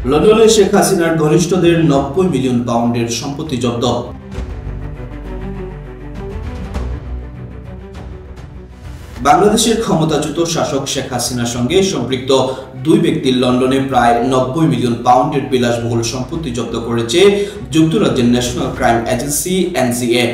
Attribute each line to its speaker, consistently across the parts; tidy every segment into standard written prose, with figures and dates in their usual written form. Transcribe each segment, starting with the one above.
Speaker 1: লন্ডনে শেখ হাসিনার ঘনিষ্ঠদের ৯০ মিলিয়ন পাউন্ডের সম্পত্তি জব্দ। বাংলাদেশের ক্ষমতাচ্যুত শাসক শেখ হাসিনার সঙ্গে সম্পৃক্ত দুই ব্যক্তির লন্ডনে প্রায় ৯০ মিলিয়ন পাউন্ডের বিলাসবহুল সম্পত্তি জব্দ করেছে যুক্তরাজ্যের national crime agency NCA.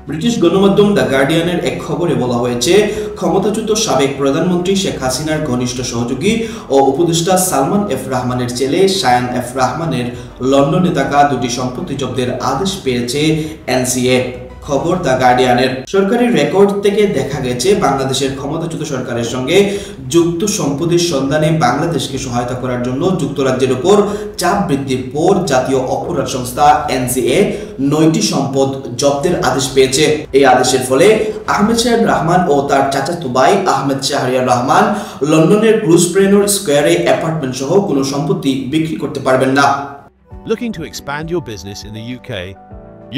Speaker 1: British গণমাধ্যম দ্য গার্ডিয়ানের এক খবরে বলা হয়েছে, ক্ষমতাচ্যুত সাবেক প্রধানমন্ত্রী শেখ হাসিনার ঘনিষ্ঠ সহযোগী ও উপদেষ্টা সালমান এফ রহমানের ছেলে শায়ান এফ রহমানের লন্ডনে থাকা দুটি সম্পত্তি জব্দের আদেশ পেয়েছে এনসিএ। খবর দ্য গার্ডিয়ানের। সরকারি রেকর্ড থেকে দেখা গেছে, বাংলাদেশের ক্ষমতাচ্যুত সরকারের সঙ্গে যুক্ত সম্পত্তির সন্ধানে বাংলাদেশকে সহায়তা করার জন্য যুক্তরাজ্যের উপর চাপ বৃদ্ধির পর জাতীয় অপরাধ সংস্থা এনসিএ ৯টি সম্পদ জব্দের আদেশ পেয়েছে। এই আদেশের ফলে আহমেদ শাহরিয়ার রহমান ও তার চাচাতো ভাই আহমেদ শাহরিয়ার রহমান লন্ডনের গ্রুসপ্রেনর স্কয়ারে অ্যাপার্টমেন্ট সহ কোনো সম্পত্তি বিক্রি করতে পারবেন না।
Speaker 2: Looking to expand your business in the UK?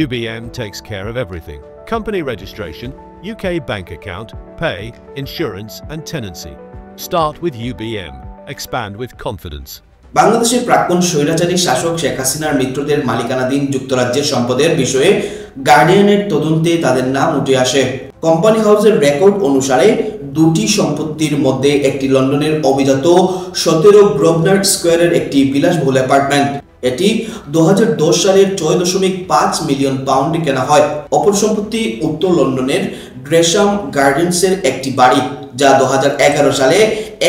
Speaker 2: UBM takes care of everything. Company registration, UK bank account, pay, insurance and tenancy. Start with UBM. Expand with confidence.
Speaker 1: বাংলাদেশের প্রাক্তন স্বৈরাচারী শাসক শেখ হাসিনার মিত্রদের মালিকানাধীন যুক্তরাজ্যের সম্পদের বিষয়ে গার্ডিয়ানের তদন্তে তাদের নাম উঠে আসে। কোম্পানি হাউসের রেকর্ড অনুসারে দুটি সম্পত্তির মধ্যে একটি লন্ডনের অভিজাত ১৭ গ্রোভনার স্কয়ারের একটি বিলাসবহুল অ্যাপার্টমেন্ট। এটি ২০১০ সালের ৬.৫ মিলিয়ন পাউন্ডে কেনা হয়। অপর সম্পত্তি উত্তর লন্ডনের গ্রেশাম গার্ডেন্সের একটি বাড়ি, যা ২০১১ সালে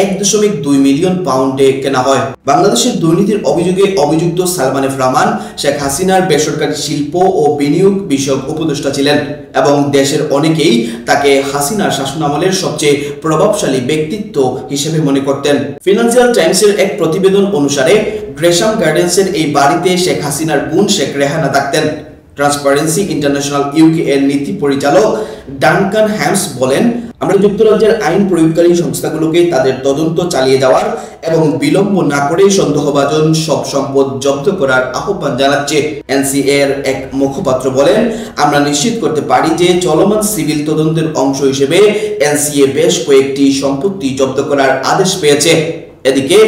Speaker 1: ১.২ মিলিয়ন পাউন্ডে কেনা হয়। বাংলাদেশের দুর্নীতির অভিযোগে অভিযুক্ত সালমান এফ রহমান শেখ হাসিনার বেসরকারি শিল্প ও বিনিয়োগ বিষয়ক উপদেষ্টা ছিলেন এবং দেশের অনেকেই তাকে হাসিনার শাসনামলের সবচেয়ে প্রভাবশালী ব্যক্তিত্ব হিসেবে মনে করতেন। ফিনান্সিয়াল টাইমসের এক প্রতিবেদন অনুসারে গ্রেশাম গার্ডেন্সের এই বাড়িতে শেখ হাসিনার বোন শেখ রেহানা থাকতেন। ট্রান্সপারেন্সি ইন্টারন্যাশনাল ইউকে এর নীতি পরিচালক ডানকান হ্যামস বলেন, আমরা যুক্তরাজ্যের আইন প্রয়োগকারী সংস্থাগুলোকে তাদের তদন্ত চালিয়ে যাওয়ার এবং বিলম্ব না করে সন্দেহভাজন সব সম্পদ জব্দ করার আহ্বান জানাচ্ছে। এনসিএ এর এক মুখপাত্র বলেন, আমরা নিশ্চিত করতে পারি যে চলমান সিভিল তদন্তের অংশ হিসেবে এনসিএ বেশ কয়েকটি সম্পত্তি জব্দ করার আদেশ পেয়েছে। এদিকে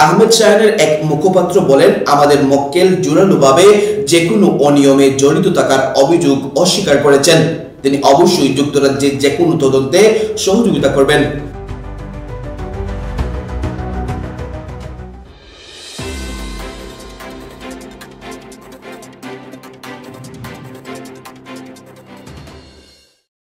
Speaker 1: আহমেদ শায়ানের এক মুখপাত্র বলেন, আমাদের মক্কেল জোরালোভাবে যে কোনো অনিয়মে জড়িত থাকার অভিযোগ অস্বীকার করেছেন। তিনি অবশ্যই যুক্তরাজ্যের যে কোনো তদন্তে সহযোগিতা করবেন।